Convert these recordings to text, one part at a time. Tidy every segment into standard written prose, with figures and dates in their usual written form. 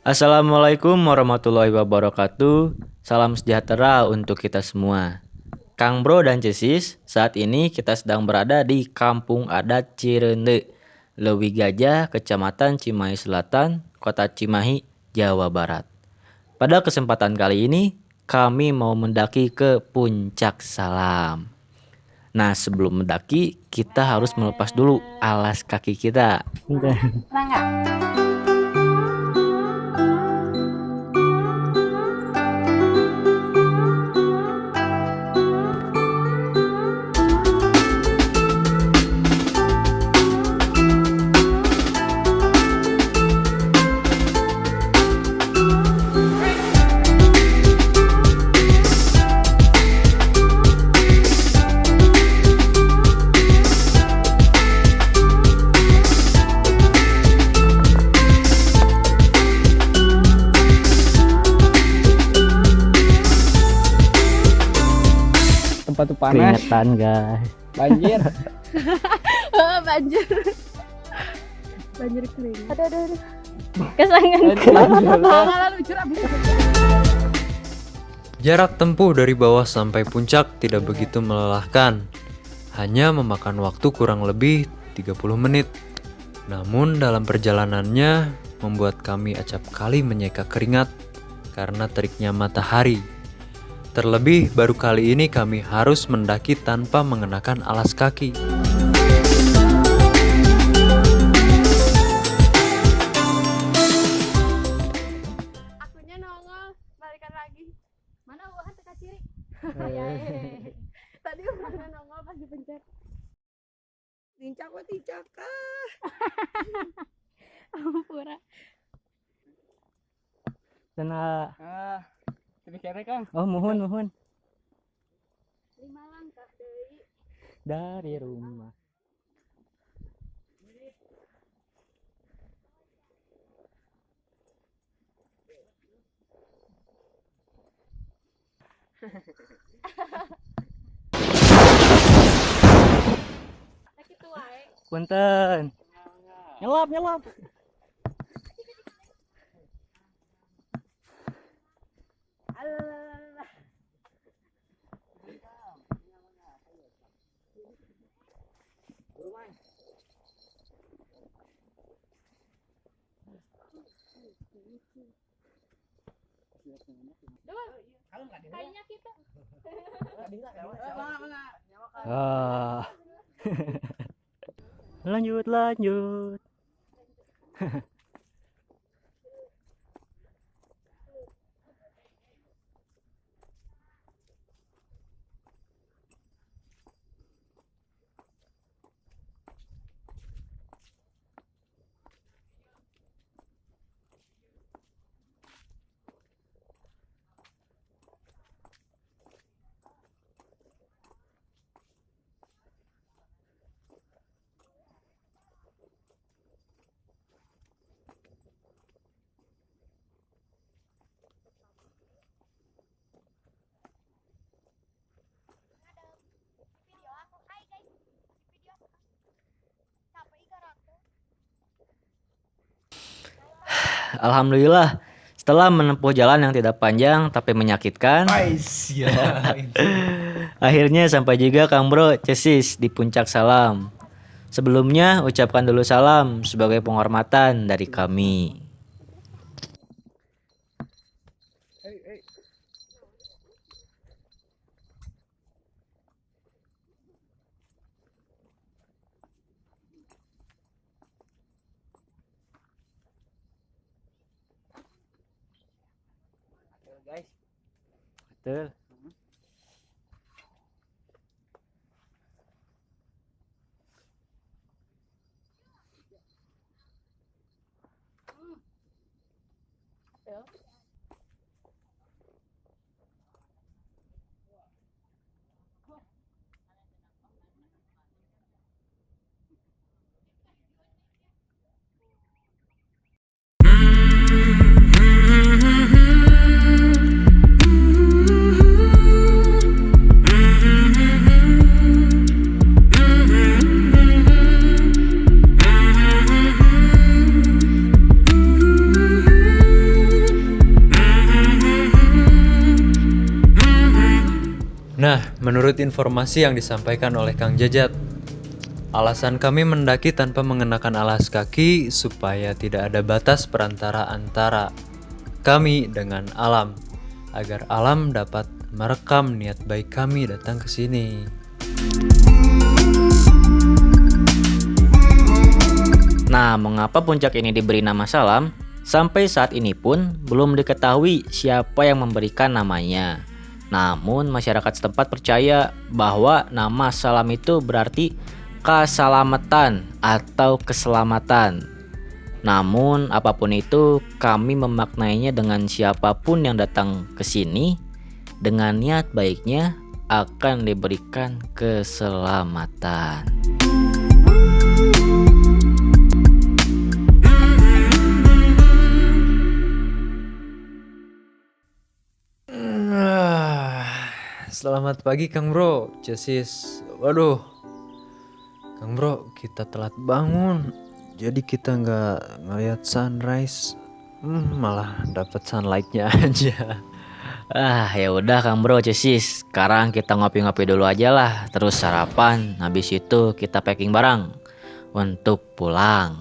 Assalamualaikum warahmatullahi wabarakatuh. Salam sejahtera untuk kita semua. Kang Bro dan Cesis, saat ini kita sedang berada di Kampung Adat Cirende, Leuwi Gajah, Kecamatan Cimahi Selatan, Kota Cimahi, Jawa Barat. Pada kesempatan kali ini, kami mau mendaki ke Puncak Salam. Nah, sebelum mendaki, kita harus melepas dulu alas kaki kita. Tempat tuh panas, Keringetan guys. banjir. Banjir kering. Aduh. Kesangan. Jarak tempuh dari bawah sampai puncak tidak begitu melelahkan, hanya memakan waktu kurang lebih 30 menit. Namun dalam perjalanannya membuat kami acap kali menyeka keringat karena teriknya matahari. Terlebih baru kali ini kami harus mendaki tanpa mengenakan alas kaki. Akunya nongol, balikan lagi. Mana Wuhan teka ciri? Tadi Wuhan nongol pas dipencet. Tincak Ampura. Cenah. Tapi kere Kang. Oh, mohon. 5 langkah deui. Dari rumah. Sakitu wae. Punten. Nyelap. Kayaknya kita. Ah. Lanjut. Alhamdulillah, setelah menempuh jalan yang tidak panjang tapi menyakitkan, akhirnya sampai juga Kang Bro Cesis di Puncak Salam. Sebelumnya ucapkan dulu salam sebagai penghormatan dari kami. Guys, Betul. menurut informasi yang disampaikan oleh Kang Jajat. Alasan kami mendaki tanpa mengenakan alas kaki supaya tidak ada batas perantara antara kami dengan alam, agar alam dapat merekam niat baik kami datang ke sini. Nah, mengapa puncak ini diberi nama Salam? Sampai saat ini pun belum diketahui siapa yang memberikan namanya. Namun masyarakat setempat percaya bahwa nama Salam itu berarti keselamatan atau keselamatan. Namun apapun itu, kami memaknainya dengan siapapun yang datang ke sini dengan niat baiknya akan diberikan keselamatan. Selamat pagi Kang Bro, Cesis. Waduh, Kang Bro, kita telat bangun. Jadi kita nggak ngeliat sunrise, malah dapat sunlightnya aja. Ya udah Kang Bro, Cesis. Sekarang kita ngopi-ngopi dulu aja lah, terus sarapan. Habis itu kita packing barang untuk pulang.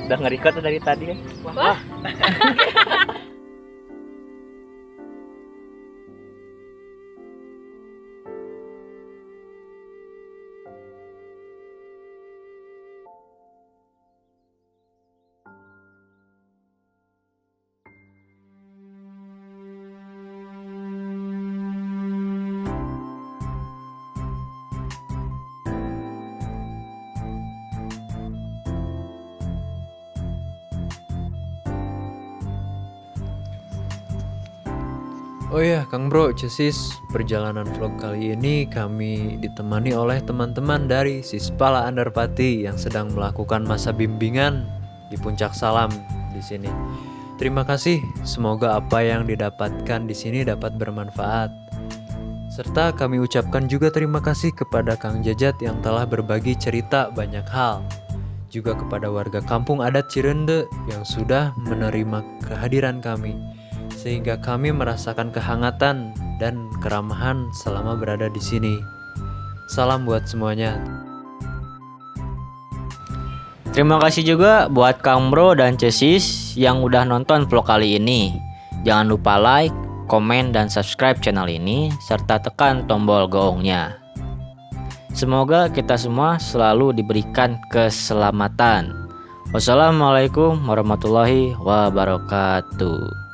Udah nge-record dari tadi kan? Wah. Oh ya, Kang Bro, Cesis, perjalanan vlog kali ini kami ditemani oleh teman-teman dari Sispala Andarpati yang sedang melakukan masa bimbingan di Puncak Salam di sini. Terima kasih, semoga apa yang didapatkan di sini dapat bermanfaat. Serta kami ucapkan juga terima kasih kepada Kang Jajat yang telah berbagi cerita banyak hal. Juga kepada warga kampung adat Cirende yang sudah menerima kehadiran kami, sehingga kami merasakan kehangatan dan keramahan selama berada di sini. Salam buat semuanya. Terima kasih juga buat Kang Bro dan Cesis yang udah nonton vlog kali ini. Jangan lupa like, komen, dan subscribe channel ini, serta tekan tombol goongnya. Semoga kita semua selalu diberikan keselamatan. Wassalamualaikum warahmatullahi wabarakatuh.